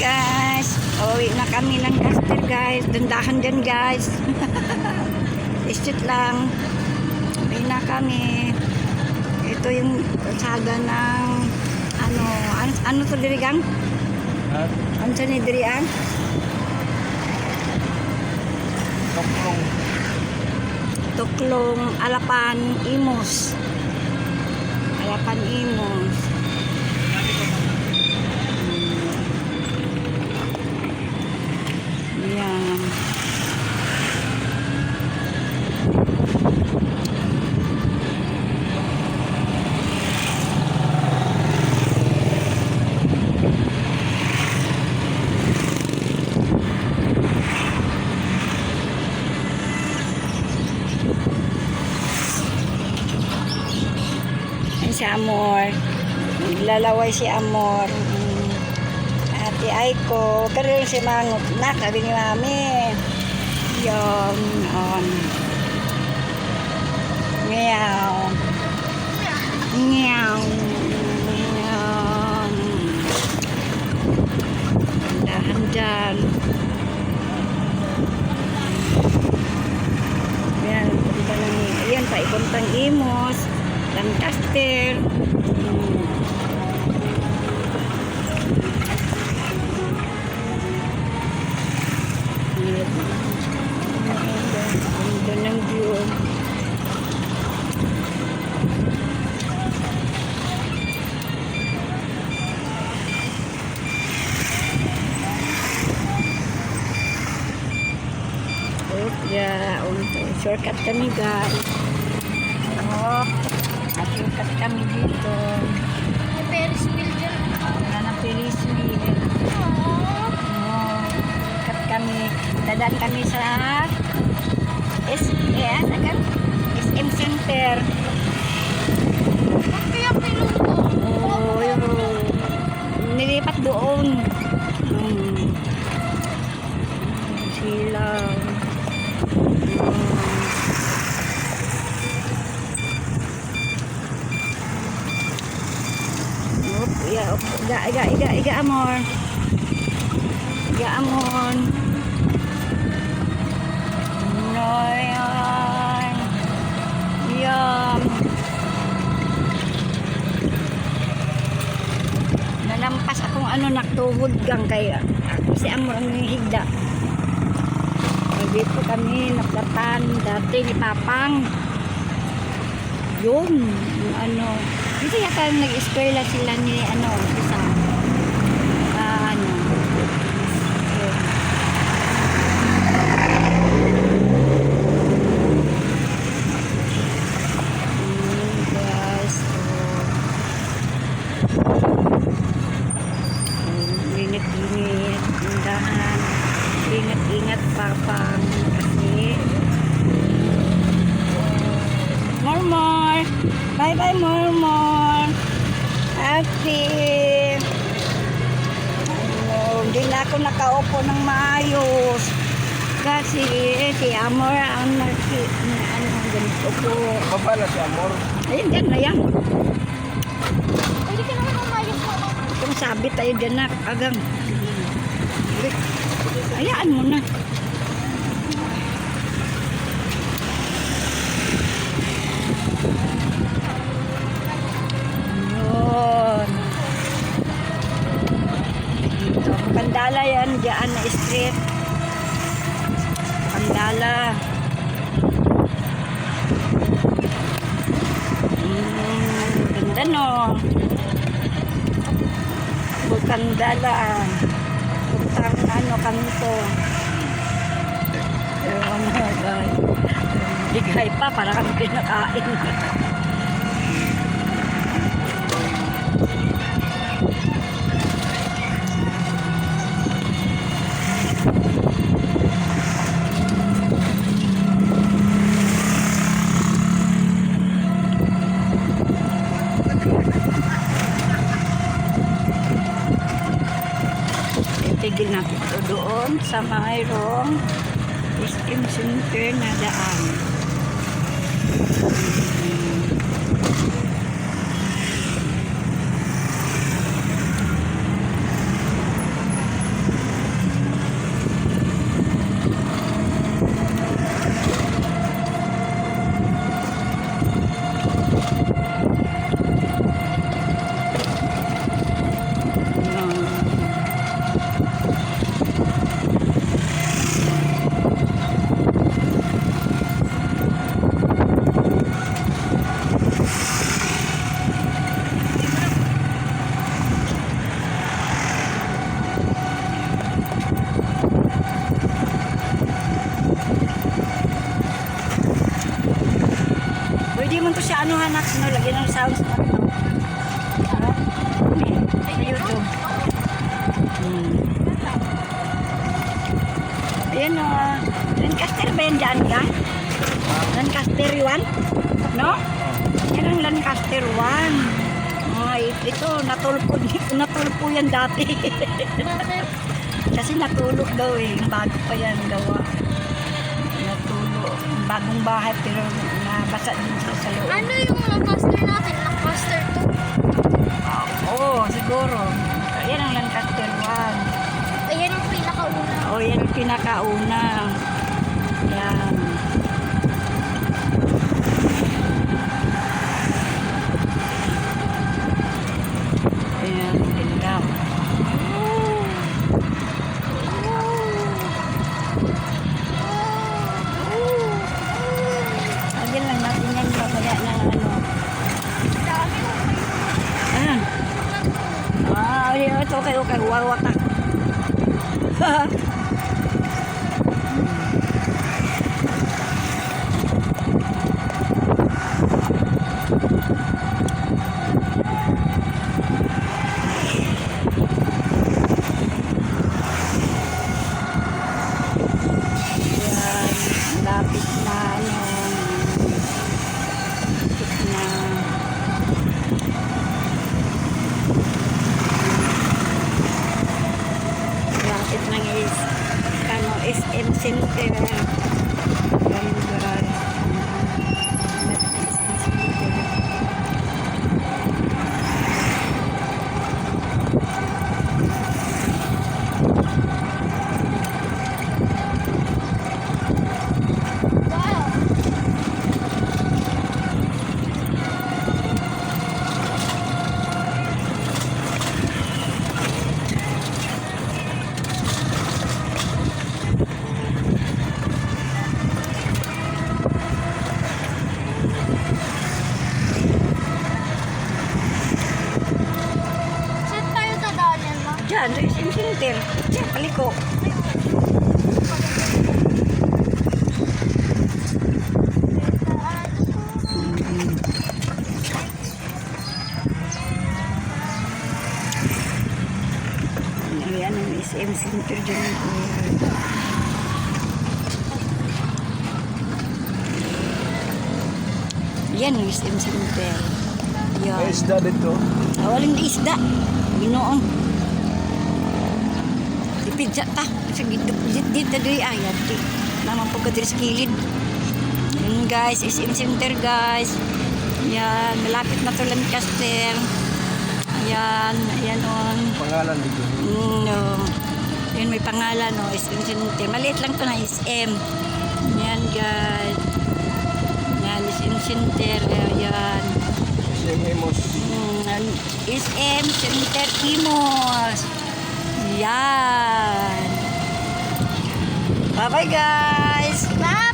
Guys, uwi na kami ng Casper guys. Dandahan dyan guys. Istit lang. Uwi na kami. Ito yung kalsada ng ano to dirigang? Ano sa ni diriang? Tuklong Alapan Imos. Alapan Imos. Yan. Si Amor, naglalaway si Amor. Ate Aiko, karoon si Mangot na, sabi ni Mami. Yun, meow. Meow. Yun. Dahan dyan. Yan, punta ng, ayan, paipuntang Imos. Lancaster. Ganda ng view. Shortcut kami guys. Shortcut kami dito. Ferris wheel dyan. Wala ng Ferris wheel. Shortcut kami. Dadaan kami sa SM Center. Kaya pinuto. Nilipat doon. Sila. Iga Amor. Iga Amor. Yan. Yan. Nalampas akong naktuhod gang kaya. Si Amor ang higda. Dito kami naplatan dati ni Papang. Yun. Dito yata nag-eskwela sila ni isa. Guys. Ingat-ingat. Tindahan. Ingat-ingat Papang. Kasi Murmur. Bye-bye Murmur. Happy. Hindi na ako nakaupo ng maayos. Kasi si Amor ang ganito po. Babala si Amor. Ayun, dyan na yan. Pwede ka naman umayos mo. Kung sabit tayo dyan na agang. Hayaan mo na. Yun. Dito. Pandala yan. Diyan na street. Pandala. Ganda no. Bukandala. Bukang kanto. Oh my God. Bigay pa para kami pinakain. Tigil natin ito doon sa mayroong SM Center na daan. Ayan o. Lancaster ba yan dyan ka? Lancaster 1? No? Yan ang Lancaster 1. Ay, ito, natulpo yan dati. Bakit? Kasi natulog daw eh. Bago pa yan gawa. Natulog. Bagong bahay pero nabasa din siya sa loob. Ano yung Lancaster natin? Lancaster 2? Oo, siguro. Yan ang Lancaster 1. Ayan yung pinakauna. O, yan ang pinakauna. Yan. Ayan, ganda. Lagyan lang natin yan mamaya ng ano. Dami mo. Ah, ito okay, wawa ka. Yan, lapit na ano. Lapit na. Lapit ng SM Center. Yan, guys. Wow. Saan tayo dadaanan mo? Diyan, sa SM Center. Diyan, paliko. Ayan ang SM Center dyan. Yan ang SM Center. Yan. May isda dito. Walang isda. Ginoong. Ipidsa ta. Sa dito doy ayat. Naman po kadris kilid. Yan guys, SM Center guys. Yan, malapit na to Lancaster. Yan, yan on. Pangalan dito. No. Yan may pangalan no, SM Center. Maliit lang to na SM. Yan guys. Yan, SM Center. Yan. Siyememos. SM Center Imos. Yan. Bye-bye guys. Bye!